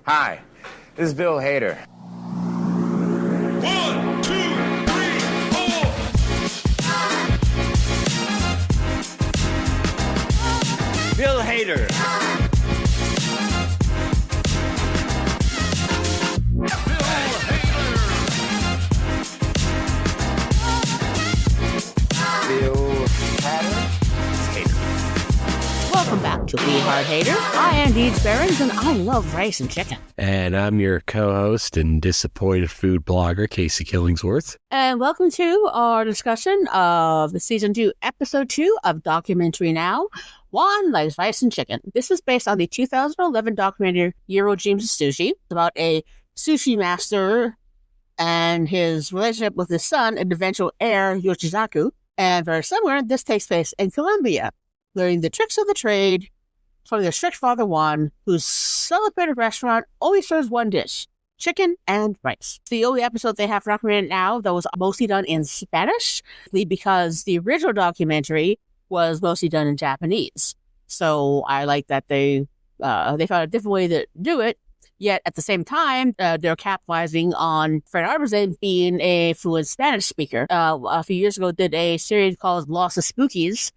Hi, this is Bill Hader. 1, 2, 3, 4. Bill Hader. Welcome back to We Heart Hater. I am Deej Barons, and I love rice and chicken. And I'm your co-host and disappointed food blogger, Casey Killingsworth. And welcome to our discussion of the Season 2, Episode 2 of Documentary Now, Juan Likes Rice and Chicken. This is based on the 2011 documentary Jiro Dreams of Sushi. It's about a sushi master and his relationship with his son and eventual heir, Yoshizaku. And very similar, this takes place in Colombia, learning the tricks of the trade from their strict father Juan, whose celebrated restaurant only serves one dish, chicken and rice. It's the only episode they have documented now that was mostly done in Spanish, because the original documentary was mostly done in Japanese. So I like that they found a different way to do it, yet at the same time, they're capitalizing on Fred Armisen being a fluent Spanish speaker. A few years ago, did a series called Lost of Spookies,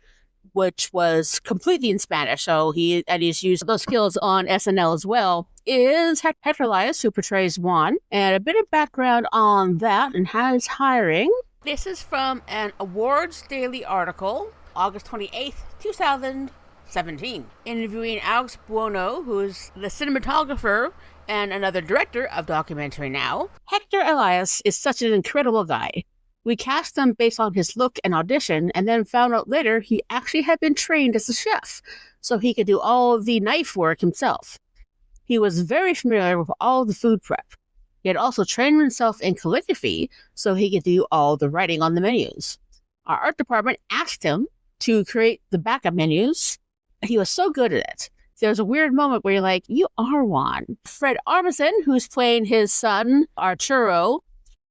which was completely in Spanish. So he's used those skills on SNL as well. Is Hector Elias, who portrays Juan, and a bit of background on that and his hiring. This is from an Awards Daily article, August 28th, 2017, interviewing Alex Buono, who is the cinematographer and another director of Documentary Now. Hector Elias is such an incredible guy. We cast him based on his look and audition, and then found out later he actually had been trained as a chef, so he could do all of the knife work himself. He was very familiar with all the food prep. He had also trained himself in calligraphy, so he could do all the writing on the menus. Our art department asked him to create the backup menus. He was so good at it. There's a weird moment where you're like, you are Juan. Fred Armisen, who's playing his son, Arturo,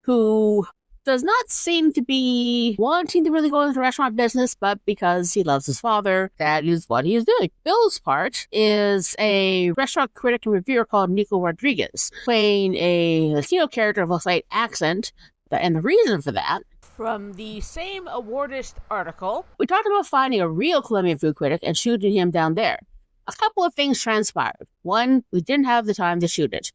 who does not seem to be wanting to really go into the restaurant business, but because he loves his father, that is what he is doing. Bill's part is a restaurant critic and reviewer called Nico Rodriguez, playing a Latino character of a slight accent. And the reason for that, from the same awardist article, we talked about finding a real Colombian food critic and shooting him down there. A couple of things transpired. One, we didn't have the time to shoot it.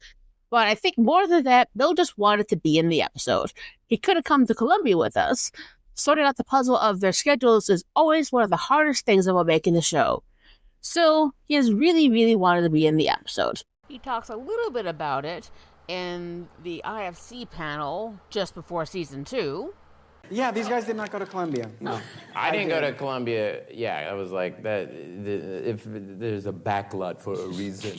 But I think more than that, Bill just wanted to be in the episode. He could have come to Colombia with us. Sorting out the puzzle of their schedules is always one of the hardest things about making the show. So he has really, really wanted to be in the episode. He talks a little bit about it in the IFC panel just before Season 2. Yeah, these guys did not go to Colombia. No. I didn't go to Colombia. Yeah, I was like, if there's a backlot for a reason.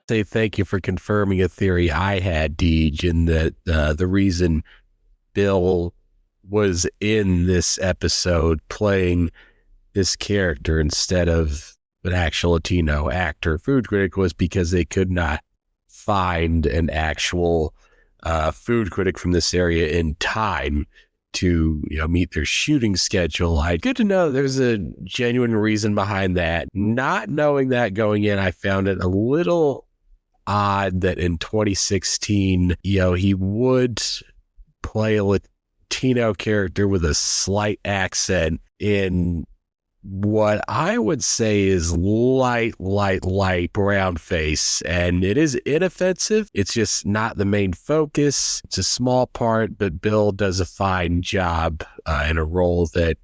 Say thank you for confirming a theory I had, Deej, in that the reason Bill was in this episode playing this character instead of an actual Latino actor, food critic, was because they could not find an actual food critic from this area in time to meet their shooting schedule. Good to know there's a genuine reason behind that. Not knowing that going in, I found it a little odd that in 2016, he would play a Latino character with a slight accent in what I would say is light brown face, and it is inoffensive. It's just not the main focus. It's a small part, but Bill does a fine job in a role that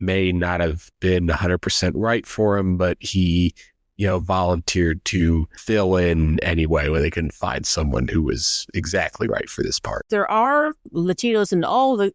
may not have been 100% right for him, but he volunteered to fill in anyway when they couldn't find someone who was exactly right for this part. There are Latinos in all the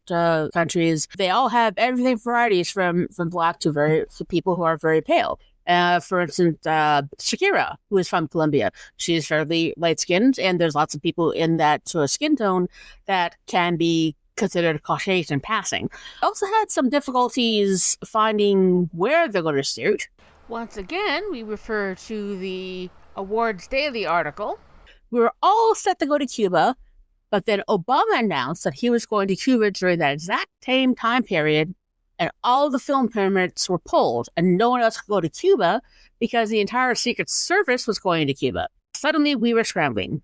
countries. They all have everything varieties from black to people who are very pale. For instance, Shakira, who is from Colombia, she's fairly light-skinned, and there's lots of people in that sort of skin tone that can be considered Caucasian passing. Also had some difficulties finding where they're going to shoot. Once again, we refer to the Awards Daily article. We were all set to go to Cuba, but then Obama announced that he was going to Cuba during that exact same time period, and all the film permits were pulled, and no one else could go to Cuba because the entire Secret Service was going to Cuba. Suddenly, we were scrambling.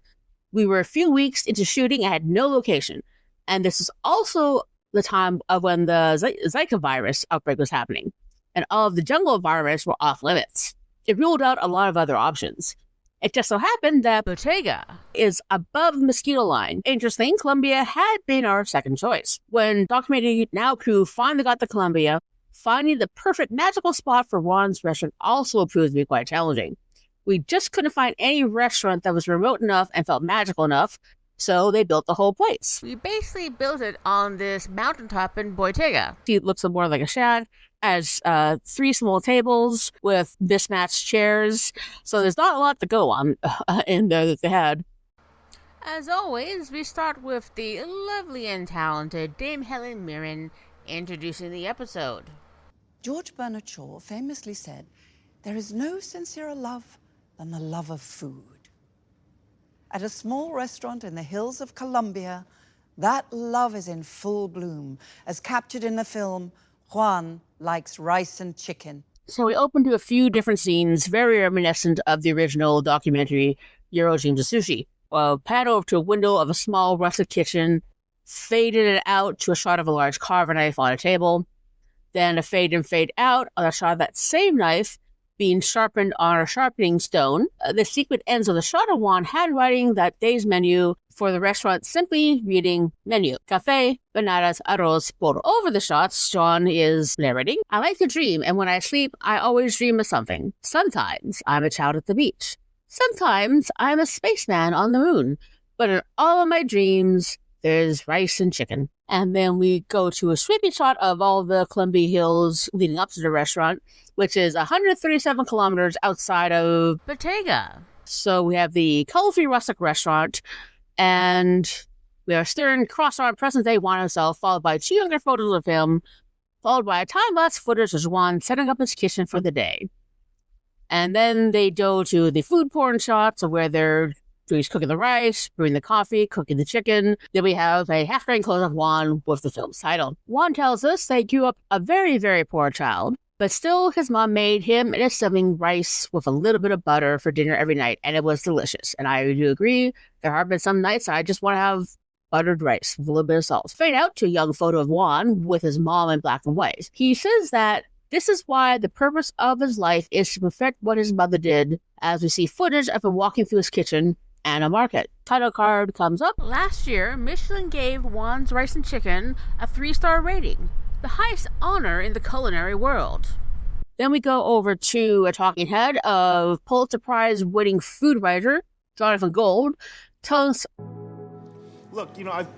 We were a few weeks into shooting and had no location. And this is also the time of when the Zika virus outbreak was happening, and all of the jungle virus were off limits. It ruled out a lot of other options. It just so happened that Bottega is above the mosquito line. Interesting, Colombia had been our second choice. When Documentary Now crew finally got to Colombia, finding the perfect magical spot for Juan's restaurant also proved to be quite challenging. We just couldn't find any restaurant that was remote enough and felt magical enough, so they built the whole place. We basically built it on this mountaintop in Bottega. It looks more like a shack, has 3 small tables with mismatched chairs, so there's not a lot to go on in there that they had. As always, we start with the lovely and talented Dame Helen Mirren introducing the episode. George Bernard Shaw famously said, "There is no sincerer love than the love of food." At a small restaurant in the hills of Colombia, that love is in full bloom, as captured in the film Juan Likes Rice and Chicken. So we open to a few different scenes, very reminiscent of the original documentary Euro Dreams of Sushi. Pan over to a window of a small rustic kitchen, faded it out to a shot of a large carver knife on a table, then a fade in, fade out on a shot of that same knife being sharpened on a sharpening stone. The sequence ends with a shot of Juan handwriting that day's menu for the restaurant, simply reading menu. Café, bananas, arroz, pollo. Over the shots, John is narrating, "I like to dream, and when I sleep, I always dream of something. Sometimes I'm a child at the beach. Sometimes I'm a spaceman on the moon. But in all of my dreams, there's rice and chicken." And then we go to a sweeping shot of all the Columbia Hills leading up to the restaurant, which is 137 kilometers outside of Bottega. So we have the colorful rustic restaurant, and we are staring across our present-day Juan himself, followed by 2 younger photos of him, followed by a time-lapse footage of Juan setting up his kitchen for the day. And then they go to the food porn shots of where he's cooking the rice, brewing the coffee, cooking the chicken. Then we have a half-frame close of Juan with the film's title. Juan tells us they grew up a very, very poor child, but still his mom made him and his sibling rice with a little bit of butter for dinner every night, and it was delicious. And I do agree, there have been some nights I just want to have buttered rice with a little bit of salt. Fade out to a young photo of Juan with his mom in black and white. He says that this is why the purpose of his life is to perfect what his mother did, as we see footage of him walking through his kitchen and a market. Title card comes up. Last year, Michelin gave Juan's Rice and Chicken a 3-star rating, the highest honor in the culinary world. Then we go over to a talking head of Pulitzer Prize winning food writer Jonathan Gold, telling us, look,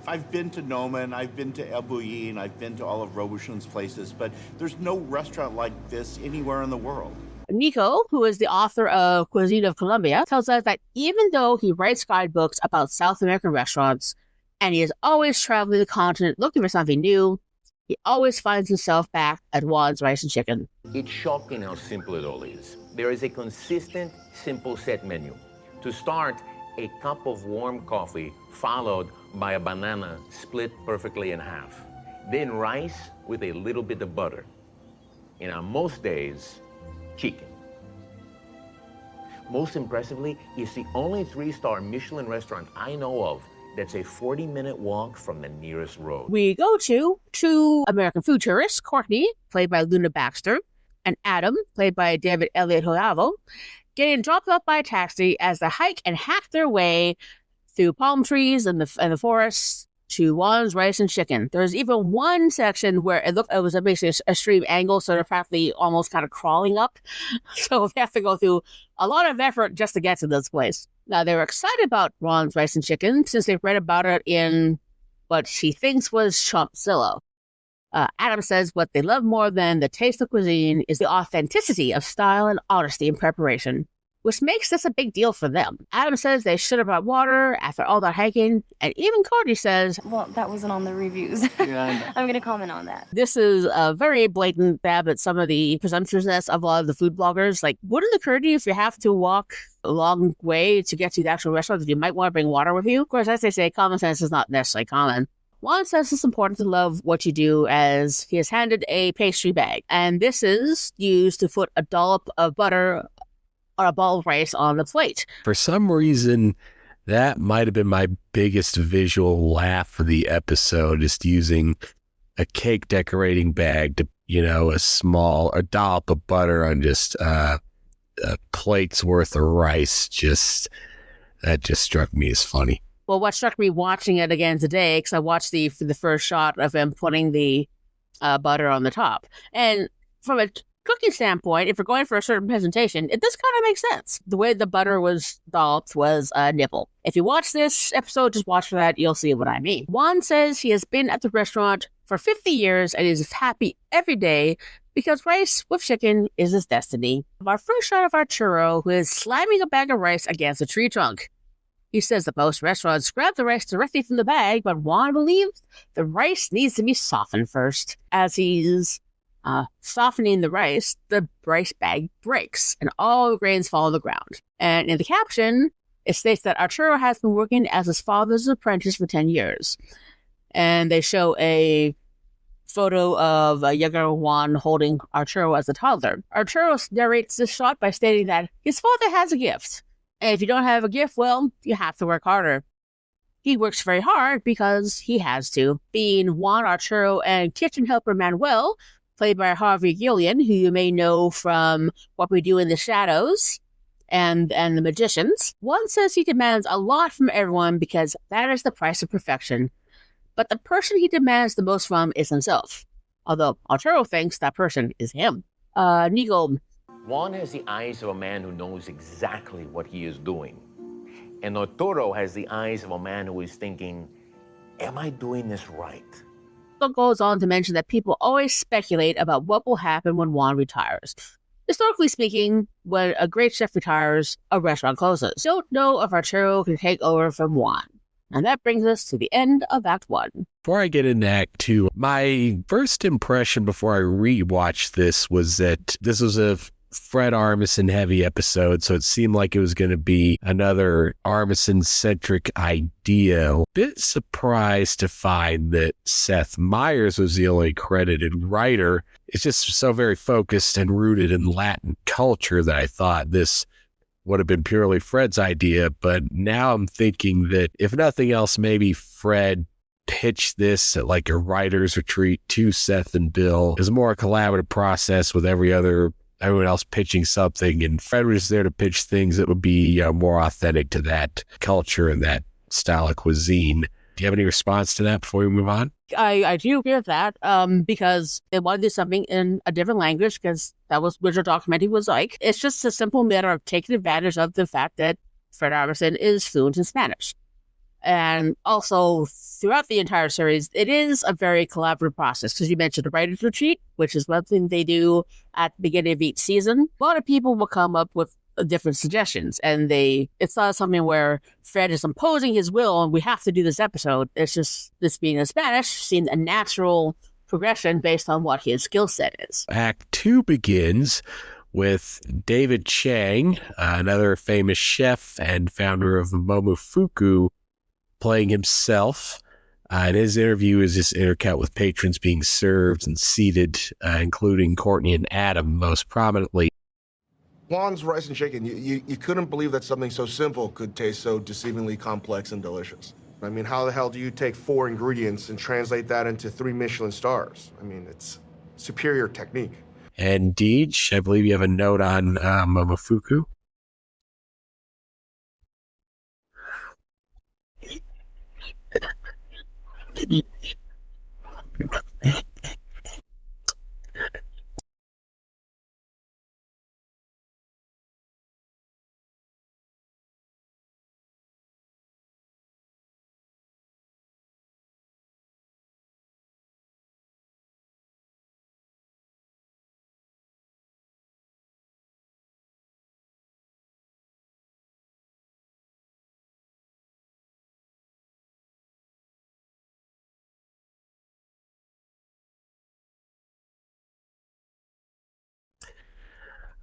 I've been to Noman, I've been to El Bullion, I've been to all of Robuchon's places, but there's no restaurant like this anywhere in the world. Nico, who is the author of Cuisine of Colombia, tells us that even though he writes guidebooks about South American restaurants, and he is always traveling the continent looking for something new, he always finds himself back at Juan's Rice and Chicken. It's shocking how simple it all is. There is a consistent, simple set menu. To start, a cup of warm coffee followed by a banana split perfectly in half. Then rice with a little bit of butter. And on most days, chicken. Most impressively, it's the only 3-star Michelin restaurant I know of that's a 40-minute walk from the nearest road. We go to 2 American food tourists, Courtney, played by Luna Baxter, and Adam, played by David Elliott Hoyavo, getting dropped off by a taxi as they hike and hack their way through palm trees and the forests to Juan's Rice and Chicken. There's even one section where it was basically a extreme angle, so they're practically almost kind of crawling up. So they have to go through a lot of effort just to get to this place. Now, they were excited about Juan's Rice and Chicken since they've read about it in what she thinks was Chumpzilla. Adam says what they love more than the taste of cuisine is the authenticity of style and honesty in preparation, which makes this a big deal for them. Adam says they should have brought water after all that hiking, and even Cody says, well, that wasn't on the reviews. Yeah, I'm going to comment on that. This is a very blatant stab at some of the presumptuousness of a lot of the food bloggers. Like, wouldn't it occur to you if you have to walk a long way to get to the actual restaurant that you might want to bring water with you? Of course, as they say, common sense is not necessarily common. Juan says it's important to love what you do, as he has handed a pastry bag, and this is used to put a dollop of butter on a ball of rice on the plate. For some reason, that might have been my biggest visual laugh of the episode, just using a cake decorating bag to, a dollop of butter on just a plate's worth of rice. That just struck me as funny. Well, what struck me watching it again today, because I watched the first shot of him putting the butter on the top. And from a cooking standpoint, if you're going for a certain presentation, it does kind of make sense. The way the butter was dolloped was a nipple. If you watch this episode, just watch for that. You'll see what I mean. Juan says he has been at the restaurant for 50 years and is happy every day because rice with chicken is his destiny. Our first shot of Arturo, who is slamming a bag of rice against a tree trunk. He says that most restaurants grab the rice directly from the bag, but Juan believes the rice needs to be softened first. As he's softening the rice bag breaks, and all the grains fall on the ground. And in the caption, it states that Arturo has been working as his father's apprentice for 10 years. And they show a photo of younger Juan holding Arturo as a toddler. Arturo narrates this shot by stating that his father has a gift. And if you don't have a gift, well, you have to work harder. He works very hard because he has to. Being Juan, Arturo, and kitchen helper Manuel, played by Harvey Gillian, who you may know from What We Do in the Shadows and The Magicians. Juan says he demands a lot from everyone because that is the price of perfection. But the person he demands the most from is himself. Although Arturo thinks that person is him. Nico. Juan has the eyes of a man who knows exactly what he is doing. And Arturo has the eyes of a man who is thinking, am I doing this right? Goes on to mention that people always speculate about what will happen when Juan retires. Historically speaking, when a great chef retires, a restaurant closes. Don't know if Arturo can take over from Juan. And that brings us to the end of Act 1. Before I get into Act 2, my first impression before I rewatched this was that this was a Fred Armisen heavy episode, so it seemed like it was going to be another Armisen centric idea. A bit surprised to find that Seth Meyers was the only credited writer. It's just so very focused and rooted in Latin culture that I thought this would have been purely Fred's idea, but now I'm thinking that if nothing else, maybe Fred pitched this at like a writer's retreat to Seth and Bill. It was a more collaborative process with everyone else pitching something, and Fred was there to pitch things that would be more authentic to that culture and that style of cuisine. Do you have any response to that before we move on? I do agree with that, because they want to do something in a different language, because that was what your documentary was like. It's just a simple matter of taking advantage of the fact that Fred Armisen is fluent in Spanish. And also, throughout the entire series, it is a very collaborative process, because you mentioned the writer's retreat, which is one thing they do at the beginning of each season. A lot of people will come up with different suggestions, and it's not something where Fred is imposing his will and we have to do this episode. It's just this being in Spanish seemed a natural progression based on what his skill set is. Act 2 begins with David Chang, another famous chef and founder of Momofuku, playing himself. And his interview is just intercut with patrons being served and seated, including Courtney and Adam most prominently. Juan's rice and chicken, you couldn't believe that something so simple could taste so deceivingly complex and delicious. I mean, how the hell do you take 4 ingredients and translate that into 3 Michelin stars? I mean, it's superior technique. And Deej, I believe you have a note on Momofuku.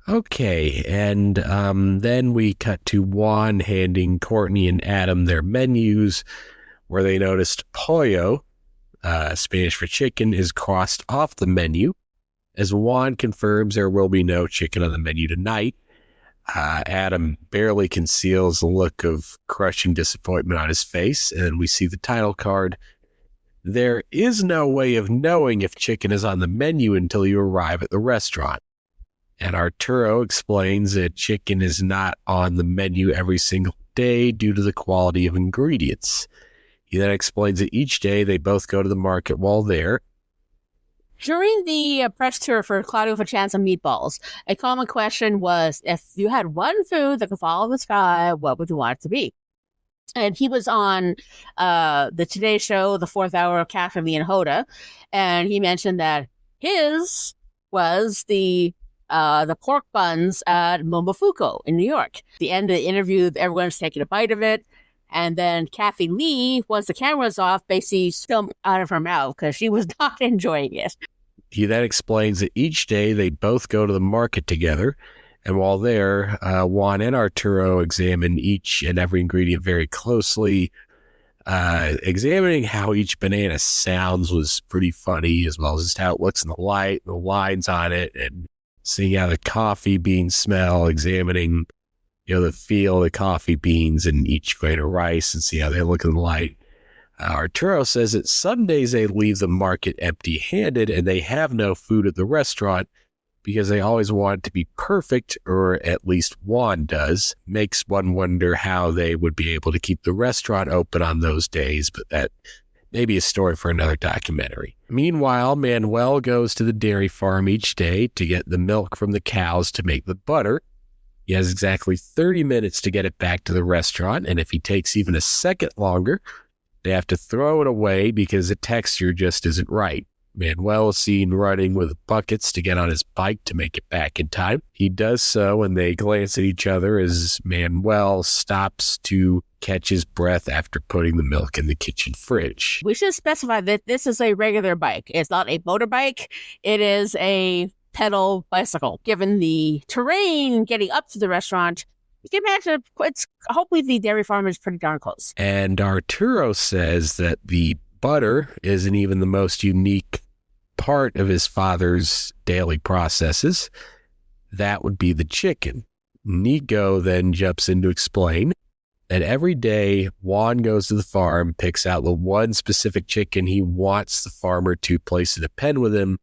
Okay, and then we cut to Juan handing Courtney and Adam their menus, where they noticed pollo, Spanish for chicken, is crossed off the menu. As Juan confirms there will be no chicken on the menu tonight, Adam barely conceals a look of crushing disappointment on his face, and we see the title card. There is no way of knowing if chicken is on the menu until you arrive at the restaurant. And Arturo explains that chicken is not on the menu every single day due to the quality of ingredients. He then explains that each day they both go to the market while there. During the press tour for Claudio Faccianza Meatballs, a common question was, if you had one food that could follow the sky, what would you want it to be? And he was on the Today Show, the 4th hour of Catherine Lee and Hoda, and he mentioned that his was the pork buns at Momofuku in New York. At the end of the interview, everyone's taking a bite of it, and then Kathy Lee, once the camera was off, basically spilled out of her mouth because she was not enjoying it. He then explains that each day they both go to the market together, and while there, Juan and Arturo examine each and every ingredient very closely. Examining how each banana sounds was pretty funny, as well as just how it looks in the light, the lines on it, and seeing how the coffee beans smell, examining, the feel of the coffee beans in each grain of rice and see how they look in the light. Arturo says that some days they leave the market empty-handed and they have no food at the restaurant because they always want it to be perfect, or at least Juan does. Makes one wonder how they would be able to keep the restaurant open on those days, but that may be a story for another documentary. Meanwhile, Manuel goes to the dairy farm each day to get the milk from the cows to make the butter. He has exactly 30 minutes to get it back to the restaurant, and if he takes even a second longer, they have to throw it away because the texture just isn't right. Manuel is seen running with buckets to get on his bike to make it back in time. He does so, and they glance at each other as Manuel stops to catch his breath after putting the milk in the kitchen fridge. We should specify that this is a regular bike. It's not a motorbike. It is a pedal bicycle. Given the terrain getting up to the restaurant, you can imagine hopefully the dairy farm is pretty darn close. And Arturo says that the butter isn't even the most unique part of his father's daily processes. That would be the chicken. Nico then jumps in to explain that every day Juan goes to the farm, picks out the one specific chicken he wants the farmer to place in a pen with him.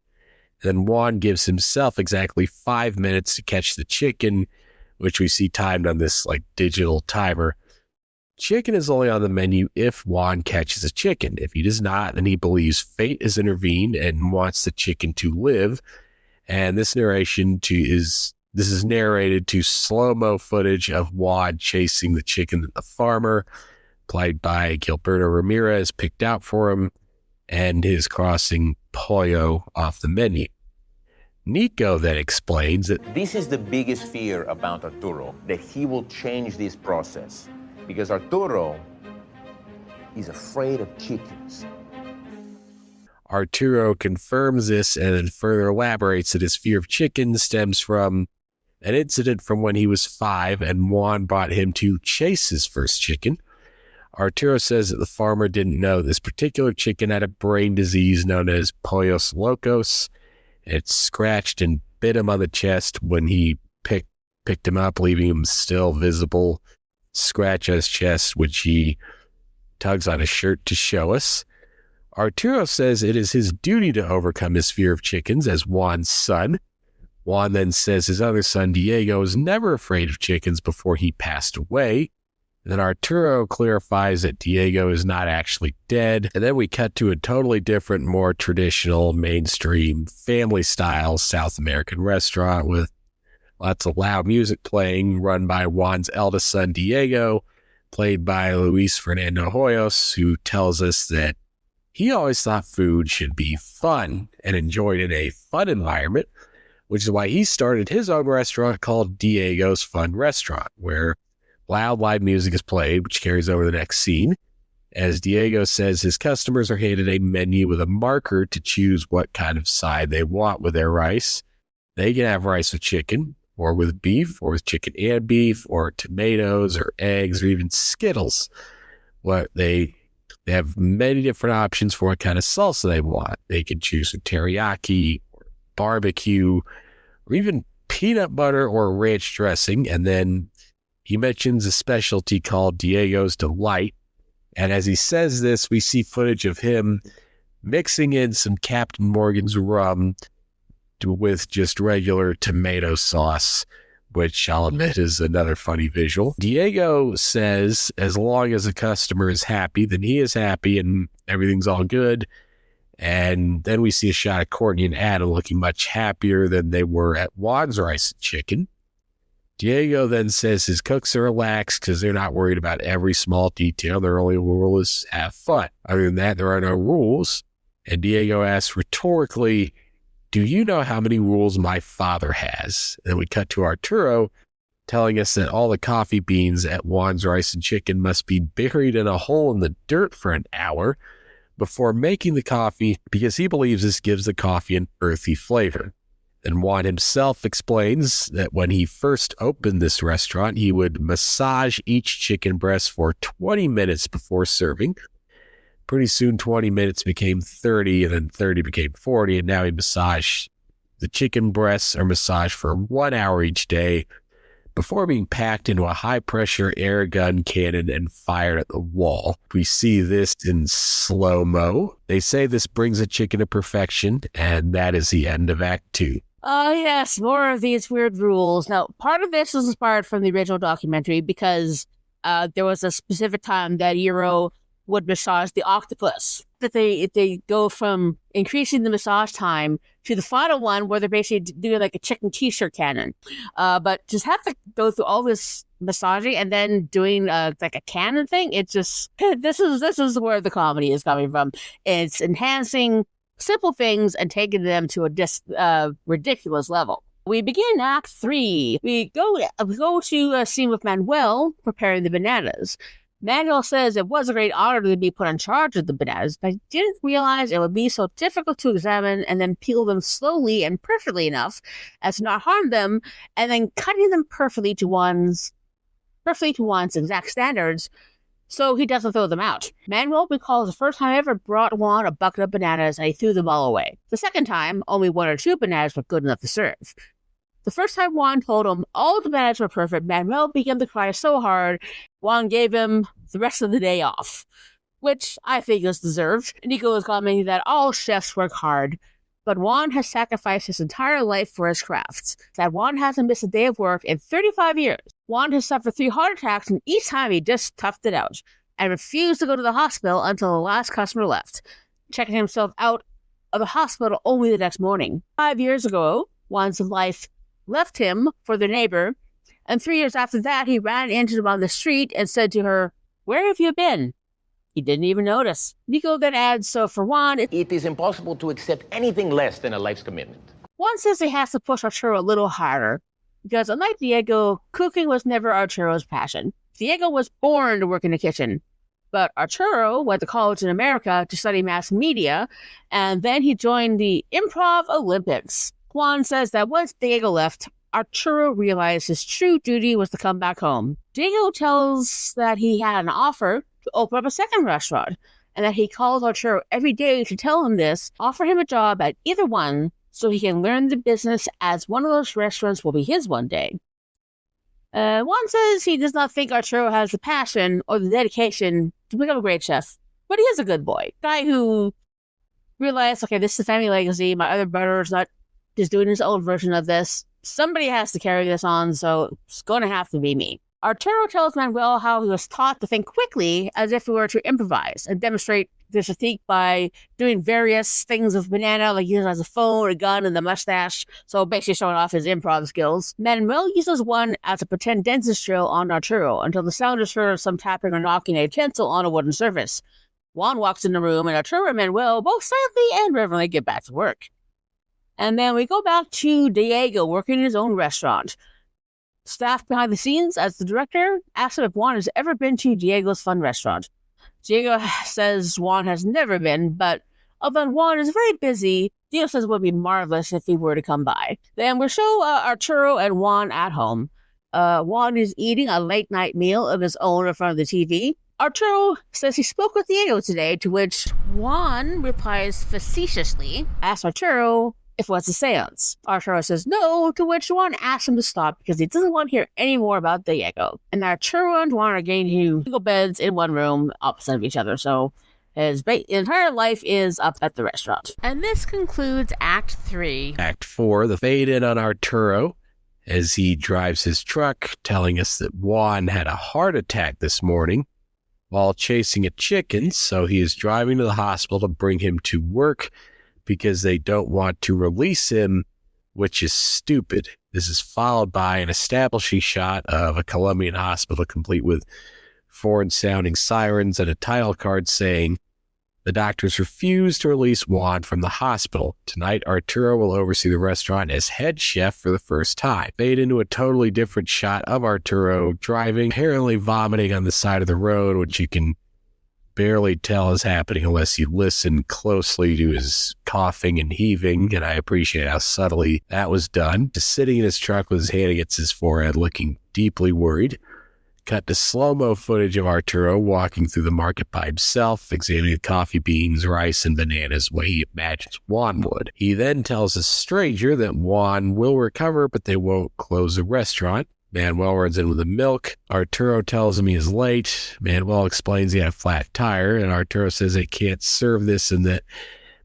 Then Juan gives himself exactly 5 minutes to catch the chicken, which we see timed on this digital timer. Chicken is only on the menu if Juan catches a chicken. If he does not, then he believes fate has intervened and wants the chicken to live. And this is narrated to slow-mo footage of Juan chasing the chicken that the farmer, played by Gilberto Ramirez, picked out for him, and his crossing pollo off the menu. Nico then explains that this is the biggest fear about Arturo, that he will change this process. Because Arturo is afraid of chickens. Arturo confirms this and then further elaborates that his fear of chickens stems from an incident from when he was 5 and Juan brought him to chase his first chicken. Arturo says that the farmer didn't know this particular chicken had a brain disease known as pollos locos. It scratched and bit him on the chest when he picked him up, leaving him still visible scratch on his chest, which he tugs on his shirt to show us. Arturo says it is his duty to overcome his fear of chickens as Juan's son. Juan then says his other son, Diego, was never afraid of chickens before he passed away. Then Arturo clarifies that Diego is not actually dead. And then we cut to a totally different, more traditional, mainstream, family-style South American restaurant with lots of loud music playing, run by Juan's eldest son, Diego, played by Luis Fernando Hoyos, who tells us that he always thought food should be fun and enjoyed in a fun environment, which is why he started his own restaurant called Diego's Fun Restaurant, where loud live music is played, which carries over the next scene. As Diego says, his customers are handed a menu with a marker to choose what kind of side they want with their rice. They can have rice with chicken, or with beef, or with chicken and beef, or tomatoes, or eggs, or even Skittles. They have many different options for what kind of salsa they want. They can choose teriyaki, or barbecue, or even peanut butter or ranch dressing. And then he mentions a specialty called Diego's Delight. And as he says this, we see footage of him mixing in some Captain Morgan's rum with just regular tomato sauce, which I'll admit is another funny visual. Diego says as long as the customer is happy, then he is happy and everything's all good. And then we see a shot of Courtney and Adam looking much happier than they were at Juan's Rice and Chicken. Diego then says his cooks are relaxed because they're not worried about every small detail. Their only rule is have fun. Other than that, there are no rules. And Diego asks rhetorically, do you know how many rules my father has? And then we cut to Arturo telling us that all the coffee beans at Juan's Rice and Chicken must be buried in a hole in the dirt for an hour before making the coffee because he believes this gives the coffee an earthy flavor. And Juan himself explains that when he first opened this restaurant, he would massage each chicken breast for 20 minutes before serving. Pretty soon, 20 minutes became 30, and then 30 became 40, and now the chicken breasts are massaged for 1 hour each day before being packed into a high-pressure air gun cannon and fired at the wall. We see this in slow-mo. They say this brings a chicken to perfection, and that is the end of Act 2. Oh, yes, more of these weird rules. Now, part of this was inspired from the original documentary because there was a specific time that Euro would massage the octopus. That they go from increasing the massage time to the final one where they're basically doing like a chicken t-shirt cannon. But just have to go through all this massaging and then doing like a cannon thing. It's just, this is where the comedy is coming from. It's enhancing simple things and taking them to a ridiculous level. We begin Act 3. We go to a scene with Manuel preparing the bananas. Manuel says it was a great honor to be put in charge of the bananas, but I didn't realize it would be so difficult to examine and then peel them slowly and perfectly enough as to not harm them, and then cutting them perfectly to Juan's exact standards, so he doesn't throw them out. Manuel recalls the first time I ever brought Juan a bucket of bananas and he threw them all away. The second time, only 1 or 2 bananas were good enough to serve. The first time Juan told him all the bananas were perfect, Manuel began to cry so hard, Juan gave him the rest of the day off, which I think is deserved. Nico is commenting that all chefs work hard, but Juan has sacrificed his entire life for his crafts, that Juan hasn't missed a day of work in 35 years. Juan has suffered 3 heart attacks, and each time he just toughed it out and refused to go to the hospital until the last customer left, checking himself out of the hospital only the next morning. 5 years ago, Juan's life left him for their neighbor, and 3 years after that, he ran into them on the street and said to her, "Where have you been?" He didn't even notice. Nico then adds, so for Juan, It is impossible to accept anything less than a life's commitment. Juan says he has to push Arturo a little harder, because unlike Diego, cooking was never Arturo's passion. Diego was born to work in the kitchen, but Arturo went to college in America to study mass media, and then he joined the Improv Olympics. Juan says that once Diego left, Arturo realized his true duty was to come back home. Diego tells that he had an offer to open up a second restaurant, and that he calls Arturo every day to tell him this, offer him a job at either one so he can learn the business, as one of those restaurants will be his one day. Juan says he does not think Arturo has the passion or the dedication to become a great chef, but he is a good boy. Guy who realized, okay, this is a family legacy, my other brother is not just doing his own version of this. Somebody has to carry this on, so it's going to have to be me. Arturo tells Manuel how he was taught to think quickly as if he were to improvise and demonstrate this technique by doing various things with banana, like using it as a phone, a gun, and the mustache, so basically showing off his improv skills. Manuel uses one as a pretend dentist drill on Arturo until the sound is heard of some tapping or knocking a utensil on a wooden surface. Juan walks in the room, and Arturo and Manuel both silently and reverently get back to work. And then we go back to Diego working in his own restaurant. Staff behind the scenes, as the director, asks him if Juan has ever been to Diego's Fun restaurant. Diego says Juan has never been, but although Juan is very busy, Diego says it would be marvelous if he were to come by. Then we show Arturo and Juan at home. Juan is eating a late-night meal of his own in front of the TV. Arturo says he spoke with Diego today, to which Juan replies facetiously, asks Arturo if it was a seance. Arturo says no, to which Juan asks him to stop because he doesn't want to hear any more about Diego. And Arturo and Juan are getting to single beds in one room opposite of each other, so his entire life is up at the restaurant. And this concludes Act 3. Act 4, the fade in on Arturo as he drives his truck, telling us that Juan had a heart attack this morning while chasing a chicken, so he is driving to the hospital to bring him to work because they don't want to release him, which is stupid. This is followed by an establishing shot of a Colombian hospital complete with foreign-sounding sirens and a title card saying, "The doctors refuse to release Juan from the hospital. Tonight, Arturo will oversee the restaurant as head chef for the first time." Fade into a totally different shot of Arturo driving, apparently vomiting on the side of the road, which you can barely tell is happening unless you listen closely to his coughing and heaving, and I appreciate how subtly that was done. Just sitting in his truck with his hand against his forehead, looking deeply worried. Cut to slow-mo footage of Arturo walking through the market by himself, examining the coffee beans, rice, and bananas the way he imagines Juan would. He then tells a stranger that Juan will recover, but they won't close the restaurant. Manuel runs in with the milk. Arturo tells him he is late. Manuel explains he had a flat tire, and Arturo says they can't serve this and that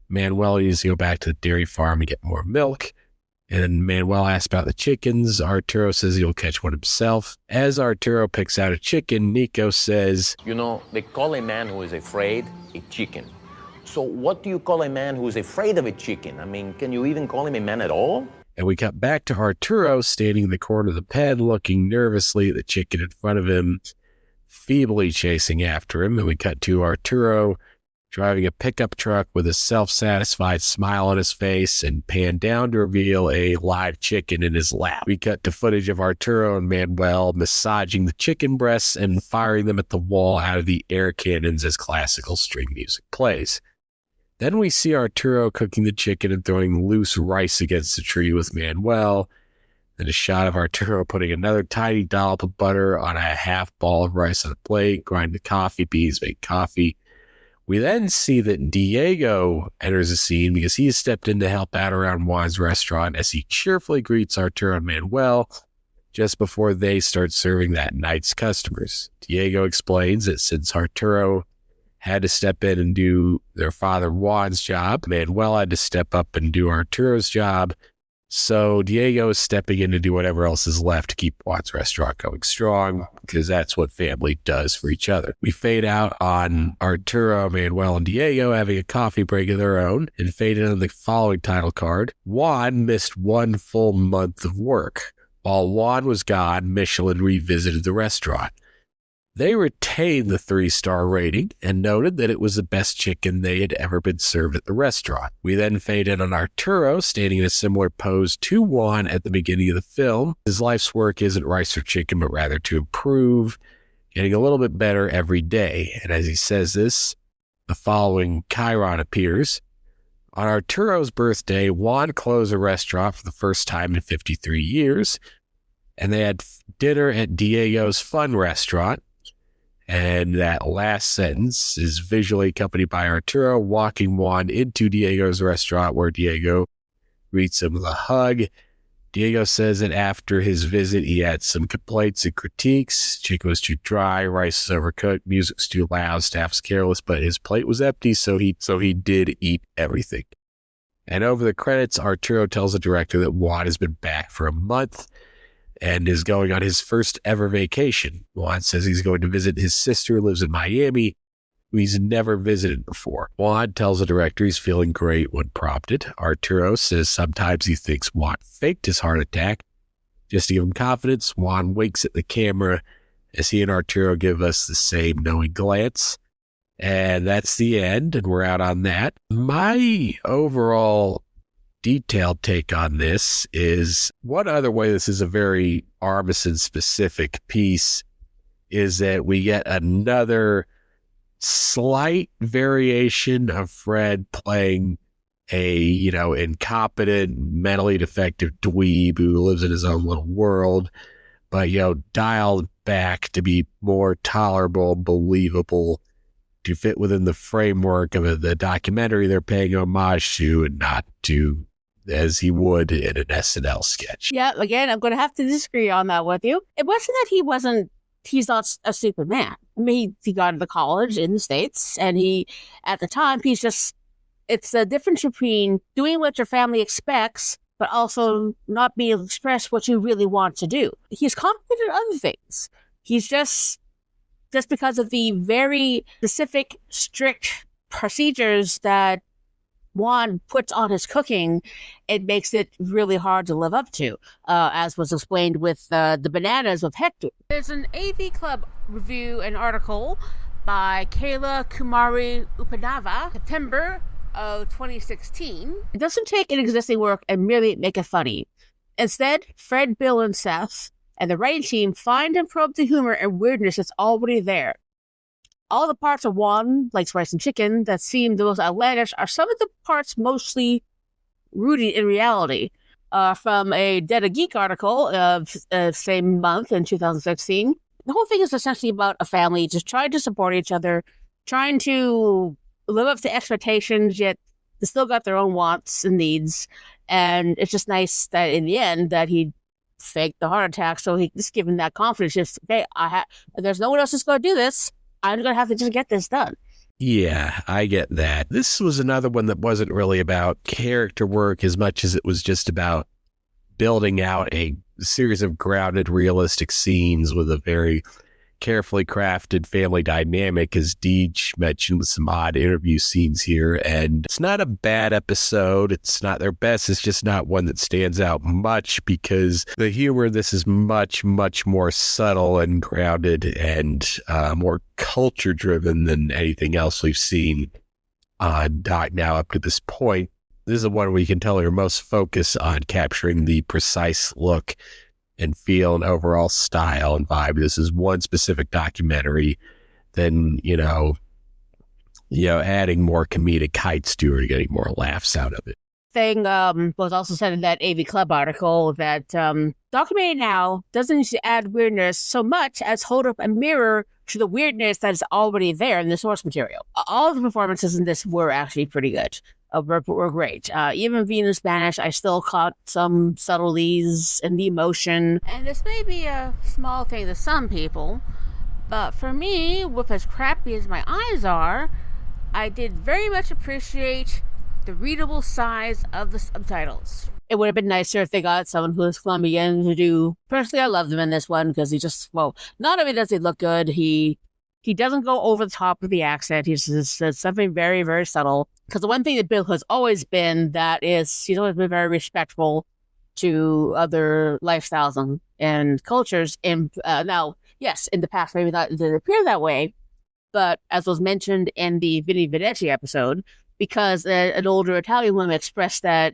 Manuel needs to go back to the dairy farm and get more milk. And Manuel asks about the chickens. Arturo says he'll catch one himself. As Arturo picks out a chicken, Nico says, You know, they call a man who is afraid a chicken. So what do you call a man who is afraid of a chicken? I mean, can you even call him a man at all? And we cut back to Arturo standing in the corner of the pen, looking nervously at the chicken in front of him, feebly chasing after him. And we cut to Arturo driving a pickup truck with a self-satisfied smile on his face and pan down to reveal a live chicken in his lap. We cut to footage of Arturo and Manuel massaging the chicken breasts and firing them at the wall out of the air cannons as classical string music plays. Then we see Arturo cooking the chicken and throwing loose rice against the tree with Manuel. Then a shot of Arturo putting another tiny dollop of butter on a half ball of rice on a plate, grind the coffee beans, make coffee. We then see that Diego enters the scene because he has stepped in to help out around Juan's restaurant as he cheerfully greets Arturo and Manuel just before they start serving that night's customers. Diego explains that since Arturo had to step in and do their father Juan's job, Manuel had to step up and do Arturo's job. So Diego is stepping in to do whatever else is left to keep Juan's restaurant going strong, because that's what family does for each other. We fade out on Arturo, Manuel, and Diego having a coffee break of their own, and fade in on the following title card. Juan missed 1 full month of work. While Juan was gone, Michelin revisited the restaurant. They retained the 3-star rating and noted that it was the best chicken they had ever been served at the restaurant. We then fade in on Arturo standing in a similar pose to Juan at the beginning of the film. His life's work isn't rice or chicken, but rather to improve, getting a little bit better every day. And as he says this, the following chyron appears. On Arturo's birthday, Juan closed a restaurant for the first time in 53 years, and they had dinner at Diego's Fun restaurant. And that last sentence is visually accompanied by Arturo walking Juan into Diego's restaurant, where Diego greets him with a hug. Diego says that after his visit, he had some complaints and critiques. Chicken was too dry, rice was overcooked, music's too loud, staff was careless, but his plate was empty, so he did eat everything. And over the credits, Arturo tells the director that Juan has been back for a month and is going on his first ever vacation. Juan says he's going to visit his sister who lives in Miami, who he's never visited before. Juan tells the director he's feeling great when prompted. Arturo says sometimes he thinks Juan faked his heart attack. Just to give him confidence, Juan winks at the camera as he and Arturo give us the same knowing glance. And that's the end, and we're out on that. My overall detailed take on this is, one other way this is a very Armisen-specific piece is that we get another slight variation of Fred playing a, incompetent, mentally defective dweeb who lives in his own little world, but, dialed back to be more tolerable, believable, to fit within the framework of the documentary they're paying homage to, and not to as he would in an SNL sketch. Yeah, again, I'm going to have to disagree on that with you. It wasn't that he's not a stupid man. I mean, he got into college in the States, and at the time, it's the difference between doing what your family expects, but also not being able to express what you really want to do. He's competent in other things. He's just because of the very specific, strict procedures that Juan puts on his cooking, it makes it really hard to live up to, as was explained with the bananas of Hector. There's an AV Club review and article by Kayla Kumari Upanava, September of 2016. It doesn't take an existing work and merely make it funny. Instead, Fred, Bill, and Seth and the writing team find and probe the humor and weirdness that's already there. All the parts of Juan, like Spice and Chicken, that seem the most outlandish are some of the parts mostly rooted in reality. From a Dead a Geek article of same month in 2016, the whole thing is essentially about a family just trying to support each other, trying to live up to expectations, yet they still got their own wants and needs. And it's just nice that in the end that he faked the heart attack, so he just given that confidence. Just, okay, there's no one else that's going to do this. I'm going to have to just get this done. Yeah, I get that. This was another one that wasn't really about character work as much as it was just about building out a series of grounded, realistic scenes with a very carefully crafted family dynamic, as Deej mentioned, with some odd interview scenes here. And it's not a bad episode. It's not their best. It's just not one that stands out much because the humor in this is much, much more subtle and grounded and more culture driven than anything else we've seen on Doc Now up to this point. This is the one where you can tell you're most focused on capturing the precise look and feel and overall style and vibe. This is one specific documentary, then, adding more comedic heights to it, getting more laughs out of it. Thing was also said in that AV Club article that Documentary Now doesn't need to add weirdness so much as hold up a mirror to the weirdness that is already there in the source material. All the performances in this were actually pretty good. Were great. Even being in Spanish, I still caught some subtleties in the emotion. And this may be a small thing to some people, but for me, with as crappy as my eyes are, I did very much appreciate the readable size of the subtitles. It would have been nicer if they got someone who is Colombian to do. Personally, I love them in this one because not only does he look good, he doesn't go over the top of the accent. He says something very, very subtle. Because the one thing that Bill has always been, he's always been very respectful to other lifestyles and cultures. And now, yes, in the past, maybe that didn't appear that way. But as was mentioned in the Vinny Vedecci episode, because an older Italian woman expressed that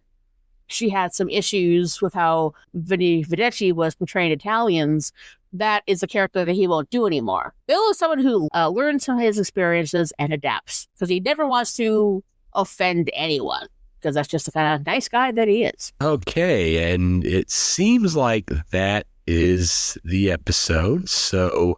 she had some issues with how Vinny Vedecci was portraying Italians, that is a character that he won't do anymore. Bill is someone who learns from his experiences and adapts, because he never wants to offend anyone, because that's just the kind of nice guy that he is. Okay, and it seems like that is the episode. So,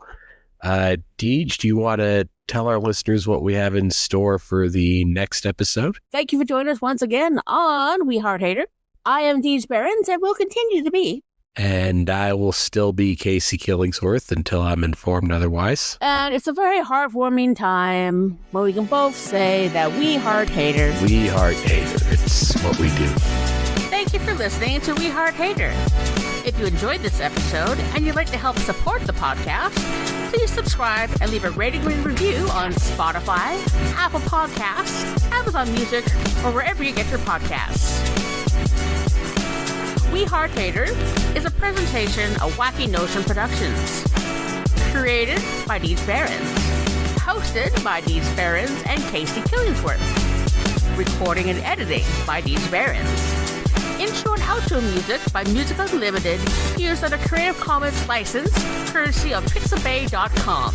Deej, do you want to tell our listeners what we have in store for the next episode? Thank you for joining us once again on We Heart Hater. I am Deej Behrens and will continue to be. And I will still be Casey Killingsworth until I'm informed otherwise. And it's a very heartwarming time where we can both say that we heart hater. We heart hater. It's what we do. Thank you for listening to We Heart Hater. If you enjoyed this episode and you'd like to help support the podcast, please subscribe and leave a rating and review on Spotify, Apple Podcasts, Amazon Music, or wherever you get your podcasts. We Heart Hater is a presentation of Wacky Notion Productions. Created by Deej Behrens. Hosted by Deej Behrens and Casey Killingsworth. Recording and editing by Deej Behrens. Intro and outro music by Music Unlimited, used under Creative Commons license, courtesy of Pixabay.com.